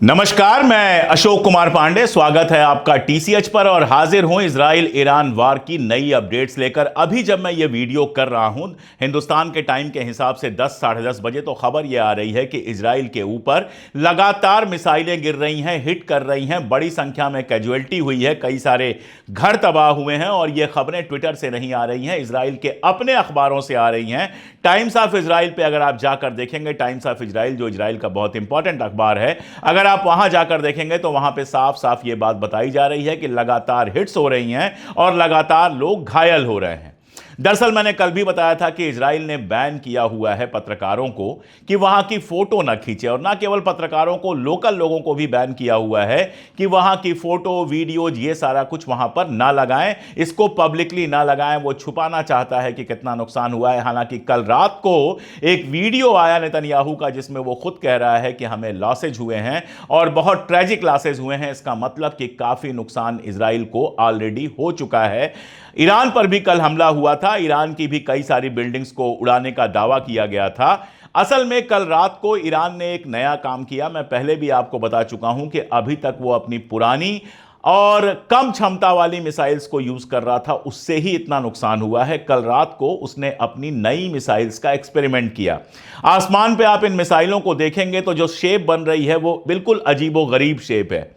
नमस्कार, मैं अशोक कुमार पांडे। स्वागत है आपका टीसीएच पर और हाजिर हूं इजराइल ईरान वार की नई अपडेट्स लेकर। अभी जब मैं ये वीडियो कर रहा हूं हिंदुस्तान के टाइम के हिसाब से 10 साढ़े 10 बजे, तो खबर ये आ रही है कि इजराइल के ऊपर लगातार मिसाइलें गिर रही हैं, हिट कर रही हैं। बड़ी संख्या में कैजुअल्टी हुई है, कई सारे घर तबाह हुए हैं और ये खबरें ट्विटर से नहीं आ रही हैं, इजराइल के अपने अखबारों से आ रही हैं। टाइम्स ऑफ इजराइल पे अगर आप जाकर देखेंगे, टाइम्स ऑफ इजराइल जो इजराइल का बहुत इंपॉर्टेंट अखबार है, अगर आप वहां जाकर देखेंगे तो वहां पे साफ साफ यह बात बताई जा रही है कि लगातार हिट्स हो रही हैं और लगातार लोग घायल हो रहे हैं। दरअसल मैंने कल भी बताया था कि इजराइल ने बैन किया हुआ है पत्रकारों को कि वहां की फोटो ना खींचे, और ना केवल पत्रकारों को, लोकल लोगों को भी बैन किया हुआ है कि वहां की फोटो वीडियोज ये सारा कुछ वहां पर ना लगाएं, इसको पब्लिकली ना लगाएं। वो छुपाना चाहता है कि कितना नुकसान हुआ है। हालांकि कल रात को एक वीडियो आया नेतन्याहू का जिसमें वो खुद कह रहा है कि हमें लॉसेज हुए हैं और बहुत ट्रेजिक लॉसेज हुए हैं। इसका मतलब कि काफी नुकसान इजराइल को ऑलरेडी हो चुका है। ईरान पर भी कल हमला हुआ था, ईरान की भी कई सारी बिल्डिंग्स को उड़ाने का दावा किया गया था। असल में कल रात को ईरान ने एक नया काम किया। मैं पहले भी आपको बता चुका हूं कि अभी तक वो अपनी पुरानी और कम क्षमता वाली मिसाइल्स को यूज कर रहा था, उससे ही इतना नुकसान हुआ है। कल रात को उसने अपनी नई मिसाइल्स का एक्सपेरिमेंट किया। आसमान पे आप इन मिसाइलों को देखेंगे तो जो शेप बन रही है वो बिल्कुल अजीबोगरीब शेप है।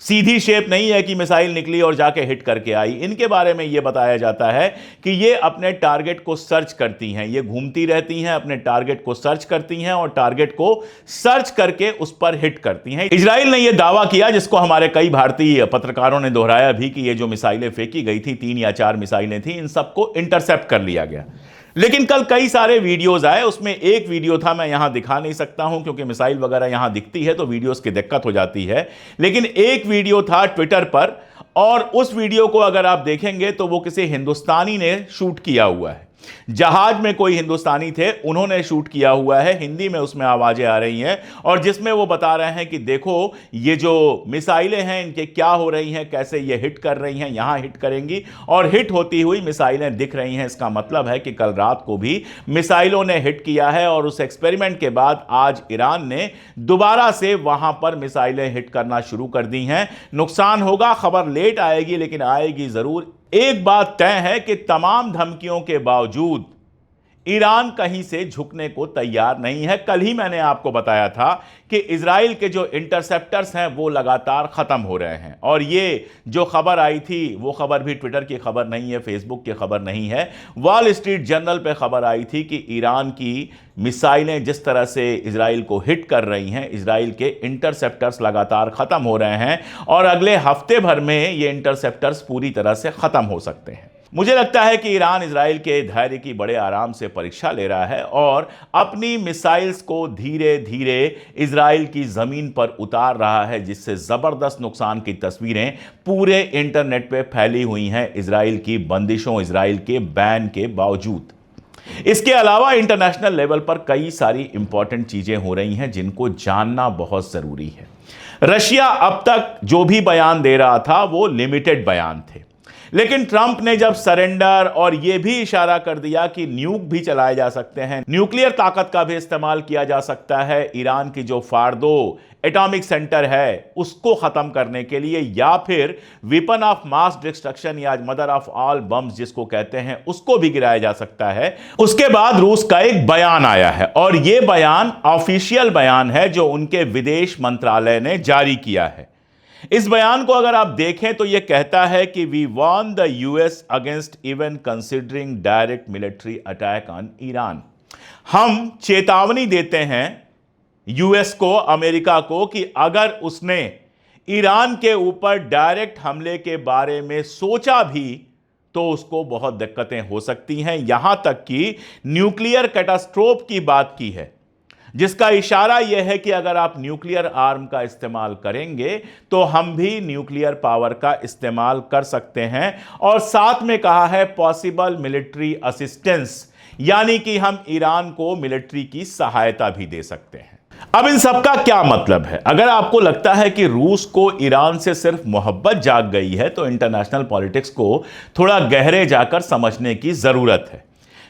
सीधी शेप नहीं है कि मिसाइल निकली और जाके हिट करके आई। इनके बारे में यह बताया जाता है कि ये अपने टारगेट को सर्च करती हैं, ये घूमती रहती हैं, अपने टारगेट को सर्च करती हैं और टारगेट को सर्च करके उस पर हिट करती हैं। इजराइल ने यह दावा किया, जिसको हमारे कई भारतीय पत्रकारों ने दोहराया भी, कि ये जो मिसाइलें फेंकी गई थी, 3 या 4 मिसाइलें थी, इन सबको इंटरसेप्ट कर लिया गया। लेकिन कल कई सारे वीडियोस आए, उसमें एक वीडियो था, मैं यहां दिखा नहीं सकता हूं क्योंकि मिसाइल वगैरह यहां दिखती है तो वीडियोस की दिक्कत हो जाती है। लेकिन एक वीडियो था ट्विटर पर, और उस वीडियो को अगर आप देखेंगे तो वो किसी हिंदुस्तानी ने शूट किया हुआ है। जहाज में कोई हिंदुस्तानी थे, उन्होंने शूट किया हुआ है। हिंदी में उसमें आवाजें आ रही हैं और जिसमें वो बता रहे हैं कि देखो ये जो मिसाइलें हैं इनके क्या हो रही हैं, कैसे ये हिट कर रही हैं, यहां हिट करेंगी और हिट होती हुई मिसाइलें दिख रही हैं। इसका मतलब है कि कल रात को भी मिसाइलों ने हिट किया है और उस एक्सपेरिमेंट के बाद आज ईरान ने दोबारा से वहां पर मिसाइलें हिट करना शुरू कर दी हैं। नुकसान होगा, खबर लेट आएगी लेकिन आएगी जरूर। एक बात तय है कि तमाम धमकियों के बावजूद ईरान कहीं से झुकने को तैयार नहीं है। कल ही मैंने आपको बताया था कि इजराइल के जो इंटरसेप्टर्स हैं वो लगातार खत्म हो रहे हैं, और ये जो खबर आई थी वो खबर भी ट्विटर की खबर नहीं है, फेसबुक की खबर नहीं है। वॉल स्ट्रीट जर्नल पे खबर आई थी कि ईरान की मिसाइलें जिस तरह से इजराइल को हिट कर रही हैं, इजराइल के इंटरसेप्टर्स लगातार खत्म हो रहे हैं और अगले हफ्ते भर में ये इंटरसेप्टर्स पूरी तरह से खत्म हो सकते हैं। मुझे लगता है कि ईरान इजराइल के धैर्य की बड़े आराम से परीक्षा ले रहा है और अपनी मिसाइल्स को धीरे धीरे इजराइल की जमीन पर उतार रहा है, जिससे जबरदस्त नुकसान की तस्वीरें पूरे इंटरनेट पे फैली हुई हैं इजराइल की बंदिशों, इजराइल के बैन के बावजूद। इसके अलावा इंटरनेशनल लेवल पर कई सारी इंपॉर्टेंट चीजें हो रही हैं जिनको जानना बहुत जरूरी है। रशिया अब तक जो भी बयान दे रहा था वो लिमिटेड बयान थे, लेकिन ट्रंप ने जब सरेंडर और यह भी इशारा कर दिया कि न्यूक भी चलाए जा सकते हैं, न्यूक्लियर ताकत का भी इस्तेमाल किया जा सकता है ईरान की जो फार्दो एटॉमिक सेंटर है उसको खत्म करने के लिए, या फिर वेपन ऑफ मास डिस्ट्रक्शन या मदर ऑफ ऑल बम्स जिसको कहते हैं, उसको भी गिराया जा सकता है। उसके बाद रूस का एक बयान आया है और यह बयान ऑफिशियल बयान है जो उनके विदेश मंत्रालय ने जारी किया है। इस बयान को अगर आप देखें तो यह कहता है कि we warn the US against even considering direct military attack on Iran. हम चेतावनी देते हैं यूएस को, अमेरिका को, कि अगर उसने ईरान के ऊपर डायरेक्ट हमले के बारे में सोचा भी तो उसको बहुत दिक्कतें हो सकती हैं। यहां तक कि न्यूक्लियर कैटास्ट्रोफ की बात की है, जिसका इशारा यह है कि अगर आप न्यूक्लियर आर्म का इस्तेमाल करेंगे तो हम भी न्यूक्लियर पावर का इस्तेमाल कर सकते हैं। और साथ में कहा है पॉसिबल मिलिट्री असिस्टेंस, यानी कि हम ईरान को मिलिट्री की सहायता भी दे सकते हैं। अब इन सब का क्या मतलब है? अगर आपको लगता है कि रूस को ईरान से सिर्फ मोहब्बत जाग गई है तो इंटरनेशनल पॉलिटिक्स को थोड़ा गहरे जाकर समझने की जरूरत है।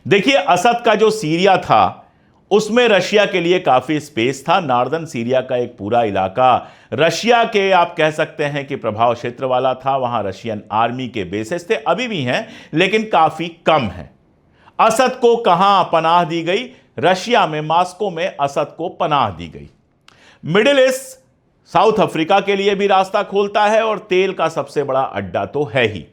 देखिए, असद का जो सीरिया था उसमें रशिया के लिए काफी स्पेस था। नॉर्दर्न सीरिया का एक पूरा इलाका रशिया के आप कह सकते हैं कि प्रभाव क्षेत्र वाला था। वहां रशियन आर्मी के बेसेस थे, अभी भी हैं, लेकिन काफी कम है। असद को कहां पनाह दी गई? रशिया में, मॉस्को में असद को पनाह दी गई। मिडिल ईस्ट साउथ अफ्रीका के लिए भी रास्ता खोलता है और तेल का सबसे बड़ा अड्डा तो है ही।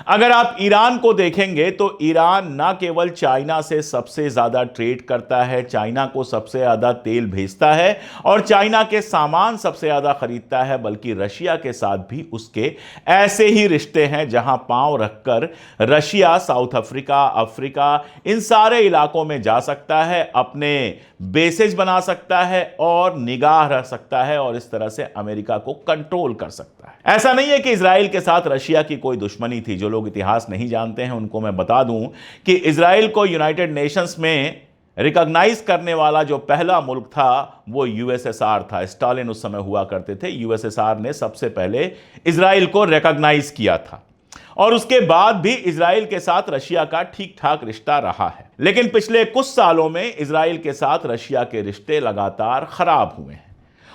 अगर आप ईरान को देखेंगे तो ईरान ना केवल चाइना से सबसे ज्यादा ट्रेड करता है, चाइना को सबसे ज्यादा तेल भेजता है और चाइना के सामान सबसे ज्यादा खरीदता है, बल्कि रशिया के साथ भी उसके ऐसे ही रिश्ते हैं जहां पांव रखकर रशिया साउथ अफ्रीका, अफ्रीका, इन सारे इलाकों में जा सकता है, अपने बेसेज बना सकता है और निगाह रख सकता है और इस तरह से अमेरिका को कंट्रोल कर सकता है। ऐसा नहीं है कि इजराइल के साथ रशिया की कोई दुश्मनी थी। जो लोग इतिहास नहीं जानते हैं उनको मैं बता दूं कि इजराइल को यूनाइटेड नेशंस में रिकॉग्नाइज करने वाला जो पहला मुल्क था वो यूएसएसआर था। स्टालिन उस समय हुआ करते थे। यूएसएसआर ने सबसे पहले इजराइल को रिकॉग्नाइज किया था और उसके बाद भी इजराइल के साथ रशिया का ठीक ठाक रिश्ता रहा है। लेकिन पिछले कुछ सालों में इजराइल के साथ रशिया के रिश्ते लगातार खराब हुए हैं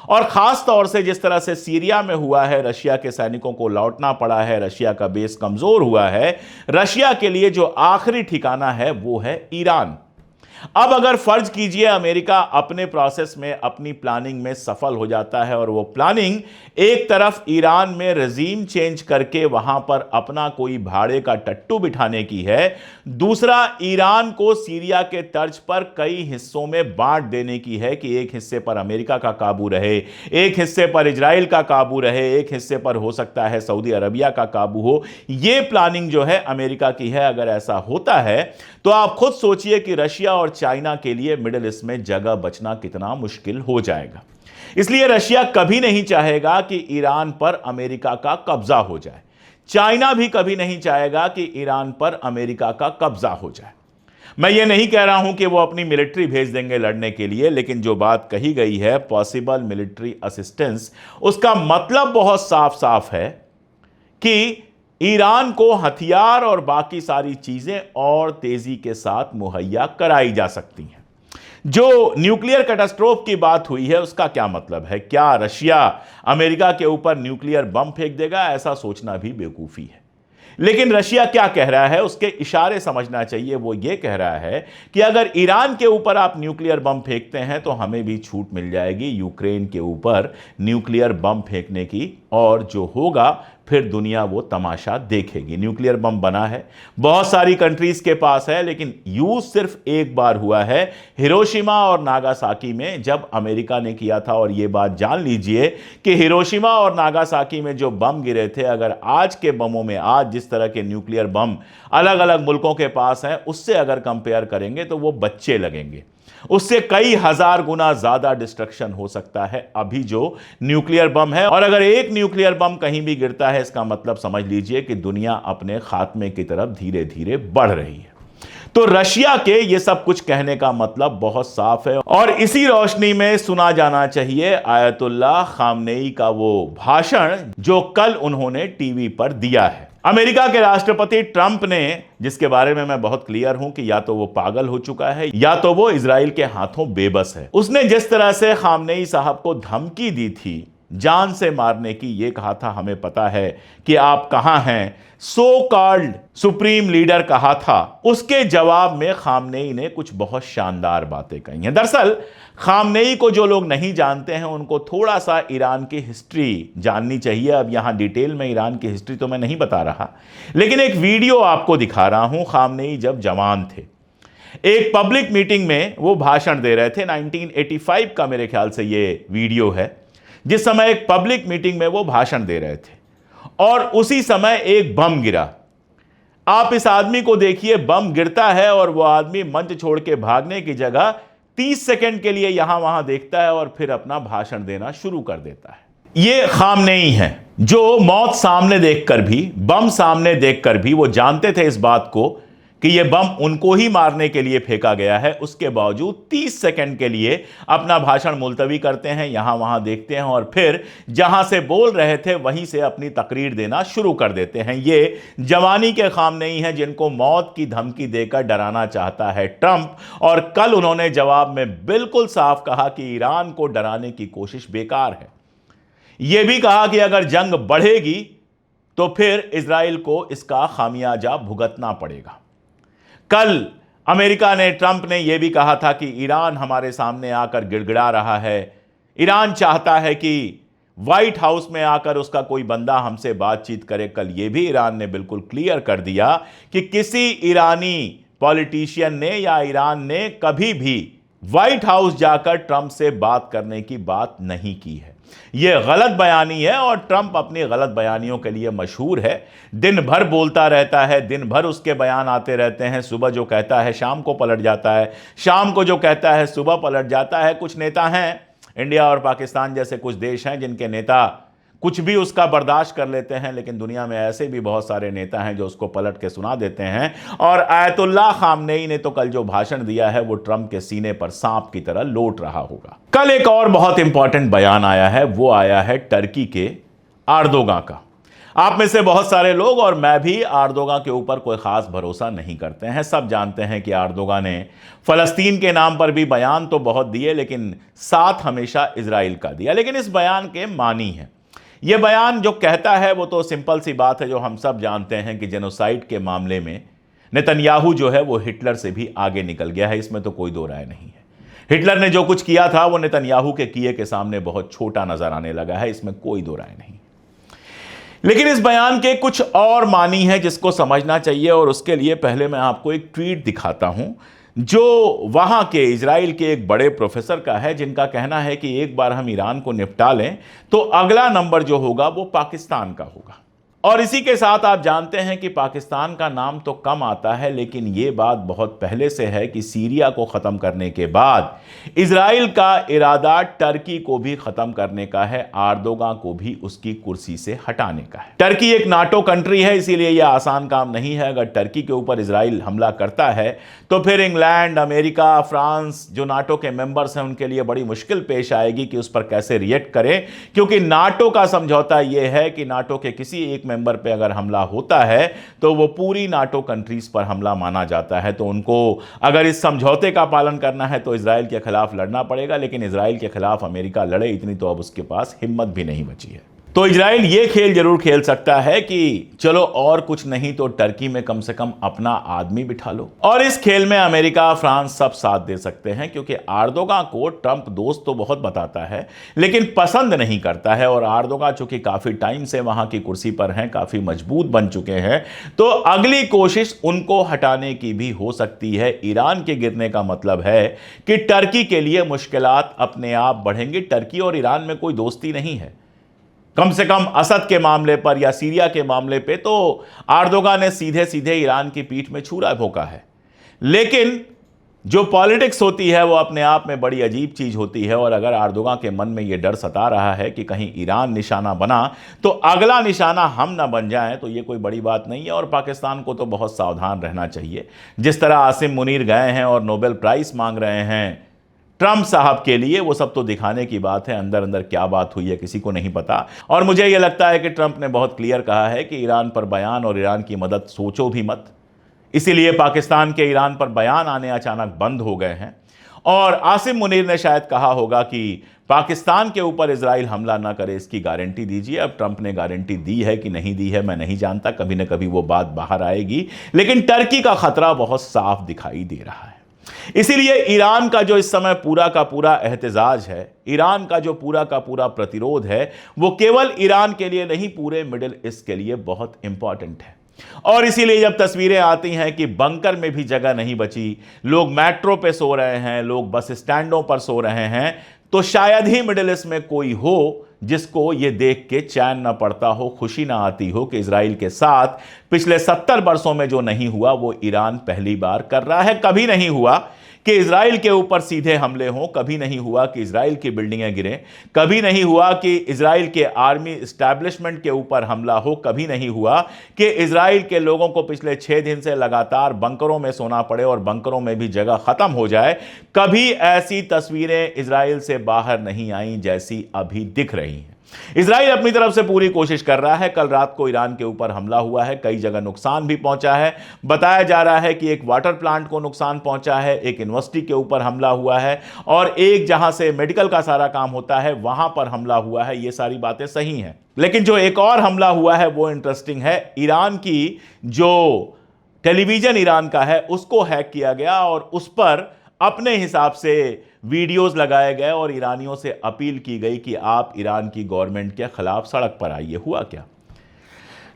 और खास तौर से जिस तरह से सीरिया में हुआ है, रशिया के सैनिकों को लौटना पड़ा है, रशिया का बेस कमजोर हुआ है। रशिया के लिए जो आखिरी ठिकाना है वो है ईरान। अब अगर फर्ज कीजिए अमेरिका अपने प्रोसेस में, अपनी प्लानिंग में सफल हो जाता है और वो प्लानिंग एक तरफ ईरान में रजीम चेंज करके वहां पर अपना कोई भाड़े का टट्टू बिठाने की है, दूसरा ईरान को सीरिया के तर्ज पर कई हिस्सों में बांट देने की है कि एक हिस्से पर अमेरिका का काबू रहे, एक हिस्से पर इजराइल का काबू रहे, एक हिस्से पर हो सकता है सऊदी अरबिया का काबू हो। यह प्लानिंग जो है अमेरिका की है। अगर ऐसा होता है तो आप खुद सोचिए कि रशिया और चाइना के लिए मिडिल ईस्ट में जगह बचना कितना मुश्किल हो जाएगा। इसलिए रशिया कभी नहीं चाहेगा कि ईरान पर अमेरिका का कब्जा हो जाए। चाइना भी कभी नहीं चाहेगा कि ईरान पर अमेरिका का कब्जा हो जाए। मैं ये नहीं कह रहा हूं कि वो अपनी मिलिट्री भेज देंगे लड़ने के लिए, लेकिन जो बात कही गई है पॉसिबल मिलिट्री असिस्टेंस, उसका मतलब बहुत साफ साफ है कि ईरान को हथियार और बाकी सारी चीजें और तेजी के साथ मुहैया कराई जा सकती हैं। जो न्यूक्लियर कैटास्ट्रोफ की बात हुई है उसका क्या मतलब है? क्या रशिया अमेरिका के ऊपर न्यूक्लियर बम फेंक देगा? ऐसा सोचना भी बेवकूफी है। लेकिन रशिया क्या कह रहा है उसके इशारे समझना चाहिए। वो ये कह रहा है कि अगर ईरान के ऊपर आप न्यूक्लियर बम फेंकते हैं तो हमें भी छूट मिल जाएगी यूक्रेन के ऊपर न्यूक्लियर बम फेंकने की, और जो होगा फिर दुनिया वो तमाशा देखेगी। न्यूक्लियर बम बना है, बहुत सारी कंट्रीज के पास है, लेकिन यूज सिर्फ एक बार हुआ है, हिरोशिमा और नागासाकी में जब अमेरिका ने किया था। और ये बात जान लीजिए कि हिरोशिमा और नागासाकी में जो बम गिरे थे, अगर आज के बमों में, आज जिस तरह के न्यूक्लियर बम अलग अलग मुल्कों के पास हैं, उससे अगर कंपेयर करेंगे तो वो बच्चे लगेंगे। उससे कई हजार गुना ज्यादा डिस्ट्रक्शन हो सकता है अभी जो न्यूक्लियर बम है। और अगर एक न्यूक्लियर बम कहीं भी गिरता है, इसका मतलब समझ लीजिए कि दुनिया अपने खात्मे की तरफ धीरे धीरे बढ़ रही है। तो रशिया के ये सब कुछ कहने का मतलब बहुत साफ है और इसी रोशनी में सुना जाना चाहिए आयतुल्लाह खामनेई का वो भाषण जो कल उन्होंने टीवी पर दिया है। अमेरिका के राष्ट्रपति ट्रंप ने, जिसके बारे में मैं बहुत क्लियर हूं कि या तो वो पागल हो चुका है या तो वो इजराइल के हाथों बेबस है, उसने जिस तरह से खामनेई साहब को धमकी दी थी जान से मारने की, ये कहा था हमें पता है कि आप कहां हैं, सो कॉल्ड सुप्रीम लीडर कहा था, उसके जवाब में खामनेई ने कुछ बहुत शानदार बातें कही हैं। दरअसल खामनेई को जो लोग नहीं जानते हैं उनको थोड़ा सा ईरान की हिस्ट्री जाननी चाहिए। अब यहां डिटेल में ईरान की हिस्ट्री तो मैं नहीं बता रहा, लेकिन एक वीडियो आपको दिखा रहा हूं। खामनेई जब जवान थे, एक पब्लिक मीटिंग में वो भाषण दे रहे थे। 1985 का मेरे ख्याल से ये वीडियो है, जिस समय एक पब्लिक मीटिंग में वो भाषण दे रहे थे और उसी समय एक बम गिरा। आप इस आदमी को देखिए, बम गिरता है और वो आदमी मंच छोड़ के भागने की जगह 30 सेकंड के लिए यहां वहां देखता है और फिर अपना भाषण देना शुरू कर देता है। ये खामनेई है जो मौत सामने देखकर भी, बम सामने देखकर भी, वो जानते थे इस बात को कि यह बम उनको ही मारने के लिए फेंका गया है, उसके बावजूद 30 सेकंड के लिए अपना भाषण मुलतवी करते हैं, यहां वहां देखते हैं और फिर जहां से बोल रहे थे वहीं से अपनी तकरीर देना शुरू कर देते हैं। ये जवानी के खाम नहीं है जिनको मौत की धमकी देकर डराना चाहता है ट्रंप। और कल उन्होंने जवाब में बिल्कुल साफ कहा कि ईरान को डराने की कोशिश बेकार है। यह भी कहा कि अगर जंग बढ़ेगी तो फिर इजराइल को इसका खामियाजा भुगतना पड़ेगा। कल अमेरिका ने, ट्रंप ने यह भी कहा था कि ईरान हमारे सामने आकर गिड़गिड़ा रहा है, ईरान चाहता है कि व्हाइट हाउस में आकर उसका कोई बंदा हमसे बातचीत करे। कल यह भी ईरान ने बिल्कुल क्लियर कर दिया कि किसी ईरानी पॉलिटिशियन ने या ईरान ने कभी भी व्हाइट हाउस जाकर ट्रंप से बात करने की बात नहीं की है। यह गलत बयानी है और ट्रंप अपनी गलत बयानियों के लिए मशहूर है। दिन भर बोलता रहता है, दिन भर उसके बयान आते रहते हैं। सुबह जो कहता है शाम को पलट जाता है, शाम को जो कहता है सुबह पलट जाता है। कुछ नेता हैं, इंडिया और पाकिस्तान जैसे कुछ देश हैं जिनके नेता कुछ भी उसका बर्दाश्त कर लेते हैं, लेकिन दुनिया में ऐसे भी बहुत सारे नेता हैं जो उसको पलट के सुना देते हैं। और आयतुल्लाह खामनेई ने तो कल जो भाषण दिया है वो ट्रंप के सीने पर सांप की तरह लोट रहा होगा। कल एक और बहुत इंपॉर्टेंट बयान आया है, वो आया है टर्की के एर्दोगान का। आप में से बहुत सारे लोग और मैं भी एर्दोगान के ऊपर कोई खास भरोसा नहीं करते हैं। सब जानते हैं कि एर्दोगान ने फलस्तीन के नाम पर भी बयान तो बहुत दिए, लेकिन साथ हमेशा इजराइल का दिया। लेकिन इस बयान के मानी है, यह बयान जो कहता है वो तो सिंपल सी बात है जो हम सब जानते हैं कि जेनोसाइड के मामले में नेतन्याहू जो है वो हिटलर से भी आगे निकल गया है, इसमें तो कोई दो राय नहीं है। हिटलर ने जो कुछ किया था वो नेतन्याहू के किए के सामने बहुत छोटा नजर आने लगा है, इसमें कोई दो राय नहीं। लेकिन इस बयान के कुछ और मानी है जिसको समझना चाहिए, और उसके लिए पहले मैं आपको एक ट्वीट दिखाता हूं जो वहां के इजराइल के एक बड़े प्रोफेसर का है, जिनका कहना है कि एक बार हम ईरान को निपटा लें तो अगला नंबर जो होगा वो पाकिस्तान का होगा। और इसी के साथ आप जानते हैं कि पाकिस्तान का नाम तो कम आता है, लेकिन यह बात बहुत पहले से है कि सीरिया को खत्म करने के बाद इजराइल का इरादा टर्की को भी खत्म करने का है, एर्दोगान को भी उसकी कुर्सी से हटाने का है। टर्की एक नाटो कंट्री है, इसीलिए यह आसान काम नहीं है। अगर टर्की के ऊपर इजराइल हमला करता है तो फिर इंग्लैंड, अमेरिका, फ्रांस जो नाटो के मेंबर्स हैं उनके लिए बड़ी मुश्किल पेश आएगी कि उस पर कैसे रिएक्ट करें, क्योंकि नाटो का समझौता यह है कि नाटो के किसी एक मेंबर पे अगर हमला होता है तो वो पूरी नाटो कंट्रीज पर हमला माना जाता है। तो उनको अगर इस समझौते का पालन करना है तो इजराइल के खिलाफ लड़ना पड़ेगा, लेकिन इजराइल के खिलाफ अमेरिका लड़े इतनी तो अब उसके पास हिम्मत भी नहीं बची है। तो इजराइल ये खेल जरूर खेल सकता है कि चलो और कुछ नहीं तो टर्की में कम से कम अपना आदमी बिठा लो, और इस खेल में अमेरिका, फ्रांस सब साथ दे सकते हैं, क्योंकि एर्दोगान को ट्रंप दोस्त तो बहुत बताता है लेकिन पसंद नहीं करता है। और एर्दोगान चूंकि काफी टाइम से वहां की कुर्सी पर हैं, काफी मजबूत बन चुके हैं, तो अगली कोशिश उनको हटाने की भी हो सकती है। ईरान के गिरने का मतलब है कि टर्की के लिए मुश्किलात अपने आप बढ़ेंगी। टर्की और ईरान में कोई दोस्ती नहीं है, कम से कम असद के मामले पर या सीरिया के मामले पे तो एर्दोगान ने सीधे सीधे ईरान की पीठ में छुरा भोंका है। लेकिन जो पॉलिटिक्स होती है वो अपने आप में बड़ी अजीब चीज होती है, और अगर एर्दोगान के मन में ये डर सता रहा है कि कहीं ईरान निशाना बना तो अगला निशाना हम ना बन जाएं, तो ये कोई बड़ी बात नहीं है। और पाकिस्तान को तो बहुत सावधान रहना चाहिए। जिस तरह आसिम मुनीर गए हैं और नोबेल प्राइज मांग रहे हैं ट्रंप साहब के लिए, वो सब तो दिखाने की बात है, अंदर अंदर क्या बात हुई है किसी को नहीं पता। और मुझे यह लगता है कि ट्रंप ने बहुत क्लियर कहा है कि ईरान पर बयान और ईरान की मदद सोचो भी मत, इसीलिए पाकिस्तान के ईरान पर बयान आने अचानक बंद हो गए हैं। और आसिम मुनीर ने शायद कहा होगा कि पाकिस्तान के ऊपर इजराइल हमला ना करे, इसकी गारंटी दीजिए। अब ट्रंप ने गारंटी दी है कि नहीं दी है मैं नहीं जानता, कभी ना कभी वो बात बाहर आएगी। लेकिन टर्की का खतरा बहुत साफ दिखाई दे रहा है। इसीलिए ईरान का जो इस समय पूरा का पूरा एहतजाज है, ईरान का जो पूरा का पूरा प्रतिरोध है, वो केवल ईरान के लिए नहीं, पूरे मिडिल ईस्ट के लिए बहुत इंपॉर्टेंट है। और इसीलिए जब तस्वीरें आती हैं कि बंकर में भी जगह नहीं बची, लोग मेट्रो पे सो रहे हैं, लोग बस स्टैंडों पर सो रहे हैं, तो शायद ही मिडिल ईस्ट में कोई हो जिसको ये देख के चैन ना पड़ता हो, खुशी ना आती हो कि इजराइल के साथ पिछले 70 वर्षों में जो नहीं हुआ वो ईरान पहली बार कर रहा है। कभी नहीं हुआ कि इजराइल के ऊपर सीधे हमले हों, कभी नहीं हुआ कि इजराइल की बिल्डिंगें गिरें, कभी नहीं हुआ कि इजराइल के आर्मी एस्टैब्लिशमेंट के ऊपर हमला हो, कभी नहीं हुआ कि इजराइल के लोगों को पिछले 6 दिन से लगातार बंकरों में सोना पड़े और बंकरों में भी जगह खत्म हो जाए। कभी ऐसी तस्वीरें इजराइल से बाहर नहीं आई जैसी अभी दिख रही हैं। इजराइल अपनी तरफ से पूरी कोशिश कर रहा है। कल रात को ईरान के ऊपर हमला हुआ है, कई जगह नुकसान भी पहुंचा है। बताया जा रहा है कि एक वाटर प्लांट को नुकसान पहुंचा है, एक यूनिवर्सिटी के ऊपर हमला हुआ है और एक जहां से मेडिकल का सारा काम होता है वहां पर हमला हुआ है। ये सारी बातें सही हैं, लेकिन जो एक और हमला हुआ है वो इंटरेस्टिंग है। ईरान की जो टेलीविजन ईरान का है उसको हैक किया गया और उस पर अपने हिसाब से वीडियोस लगाए गए और ईरानियों से अपील की गई कि आप ईरान की गवर्नमेंट के खिलाफ सड़क पर आइए। हुआ क्या?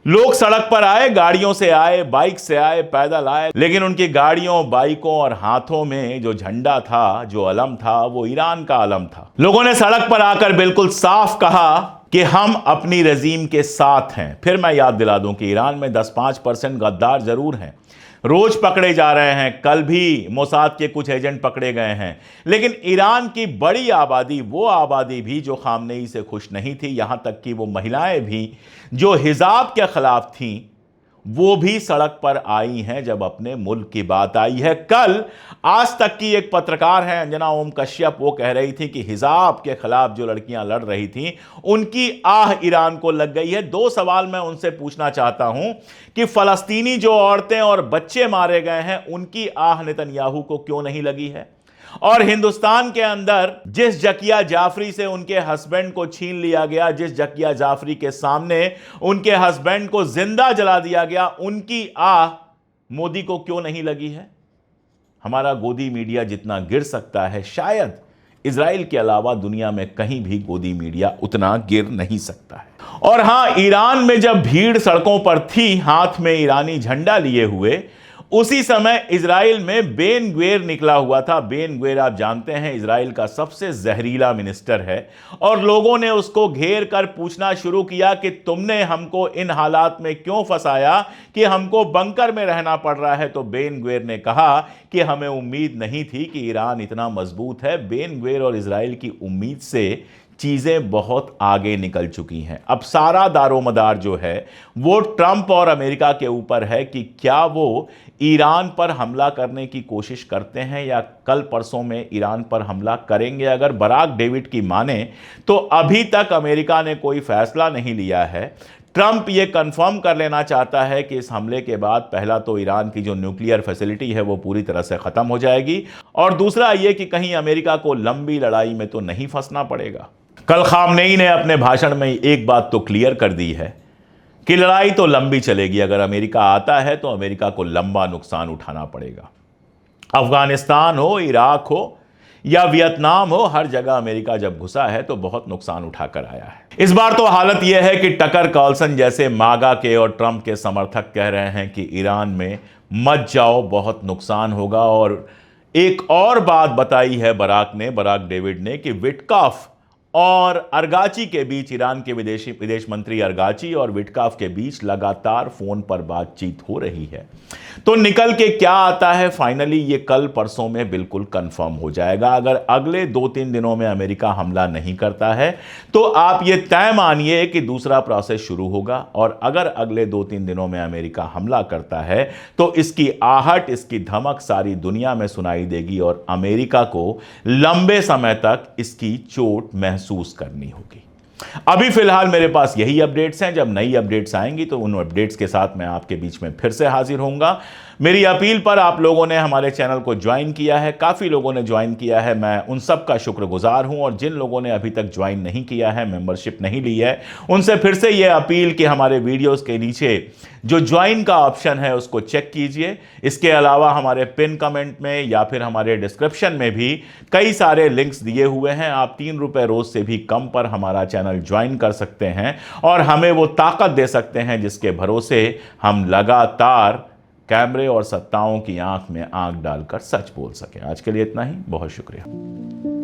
लोग सड़क पर आए, गाड़ियों से आए, बाइक से आए, पैदल आए, लेकिन उनकी गाड़ियों, बाइकों और हाथों में जो झंडा था, जो अलम था, वो ईरान का अलम था। लोगों ने सड़क पर आकर बिल्कुल साफ कहा कि हम अपनी रजीम के साथ हैं। फिर मैं याद दिला दूं कि ईरान में 10-5% गद्दार जरूर हैं, रोज पकड़े जा रहे हैं। कल भी मोसाद के कुछ एजेंट पकड़े गए हैं, लेकिन ईरान की बड़ी आबादी, वो आबादी भी जो खामनेई से खुश नहीं थी, यहां तक कि वो महिलाएं भी जो हिजाब के खिलाफ थीं, वो भी सड़क पर आई हैं जब अपने मुल्क की बात आई है। कल आज तक की एक पत्रकार हैं अंजना ओम कश्यप, वो कह रही थी कि हिजाब के खिलाफ जो लड़कियां लड़ रही थीं उनकी आह ईरान को लग गई है। 2 सवाल मैं उनसे पूछना चाहता हूं कि फलस्तीनी जो औरतें और बच्चे मारे गए हैं उनकी आह नेतन्याहू को क्यों नहीं लगी है? और हिंदुस्तान के अंदर जिस जकिया जाफरी से उनके हस्बैंड को छीन लिया गया, जिस जकिया जाफरी के सामने उनके हस्बैंड को जिंदा जला दिया गया, उनकी आह मोदी को क्यों नहीं लगी है? हमारा गोदी मीडिया जितना गिर सकता है, शायद इजराइल के अलावा दुनिया में कहीं भी गोदी मीडिया उतना गिर नहीं सकता है। और हां, ईरान में जब भीड़ सड़कों पर थी, हाथ में ईरानी झंडा लिए हुए, उसी समय इजराइल में बेन ग्वेर निकला हुआ था। बेन ग्वेर आप जानते हैं इजराइल का सबसे जहरीला मिनिस्टर है, और लोगों ने उसको घेर कर पूछना शुरू किया कि तुमने हमको इन हालात में क्यों फंसाया कि हमको बंकर में रहना पड़ रहा है। तो बेन ग्वेर ने कहा कि हमें उम्मीद नहीं थी कि ईरान इतना मजबूत है। बेन ग्वेर और इजराइल की उम्मीद से चीज़ें बहुत आगे निकल चुकी हैं। अब सारा दारोमदार जो है वो ट्रंप और अमेरिका के ऊपर है कि क्या वो ईरान पर हमला करने की कोशिश करते हैं या कल परसों में ईरान पर हमला करेंगे। अगर बराक डेविड की माने तो अभी तक अमेरिका ने कोई फैसला नहीं लिया है। ट्रंप ये कंफर्म कर लेना चाहता है कि इस हमले के बाद पहला तो ईरान की जो न्यूक्लियर फैसिलिटी है वो पूरी तरह से खत्म हो जाएगी, और दूसरा ये कि कहीं अमेरिका को लंबी लड़ाई में तो नहीं फंसना पड़ेगा। कल खामनेई ने अपने भाषण में एक बात तो क्लियर कर दी है कि लड़ाई तो लंबी चलेगी। अगर अमेरिका आता है तो अमेरिका को लंबा नुकसान उठाना पड़ेगा। अफगानिस्तान हो, इराक हो या वियतनाम हो, हर जगह अमेरिका जब घुसा है तो बहुत नुकसान उठाकर आया है। इस बार तो हालत यह है कि टकर कार्लसन जैसे मागा के और ट्रंप के समर्थक कह रहे हैं कि ईरान में मत जाओ, बहुत नुकसान होगा। और एक और बात बताई है बराक डेविड ने कि विटकॉफ और अरगाची के बीच, ईरान के विदेश मंत्री अरगाची और विटकॉफ के बीच लगातार फोन पर बातचीत हो रही है। तो निकल के क्या आता है फाइनली, ये कल परसों में बिल्कुल कंफर्म हो जाएगा। अगर अगले 2-3 दिनों में अमेरिका हमला नहीं करता है तो आप ये तय मानिए कि दूसरा प्रोसेस शुरू होगा, और अगर अगले 2-3 दिनों में अमेरिका हमला करता है तो इसकी आहट, इसकी धमक सारी दुनिया में सुनाई देगी और अमेरिका को लंबे समय तक इसकी चोट महसूस करनी होगी। अभी फिलहाल मेरे पास यही अपडेट्स हैं। जब नई अपडेट्स आएंगी तो उन अपडेट्स के साथ मैं आपके बीच में फिर से हाजिर होऊंगा। मेरी अपील पर आप लोगों ने हमारे चैनल को ज्वाइन किया है, काफ़ी लोगों ने ज्वाइन किया है, मैं उन सब का शुक्रगुजार हूं। और जिन लोगों ने अभी तक ज्वाइन नहीं किया है, मेंबरशिप नहीं ली है, उनसे फिर से ये अपील कि हमारे वीडियोस के नीचे जो ज्वाइन का ऑप्शन है उसको चेक कीजिए। इसके अलावा हमारे पिन कमेंट में या फिर हमारे डिस्क्रिप्शन में भी कई सारे लिंक्स दिए हुए हैं। आप 3 रुपए रोज से भी कम पर हमारा चैनल ज्वाइन कर सकते हैं और हमें वो ताकत दे सकते हैं जिसके भरोसे हम लगातार कैमरे और सत्ताओं की आंख में आंख डालकर सच बोल सकें। आज के लिए इतना ही, बहुत शुक्रिया।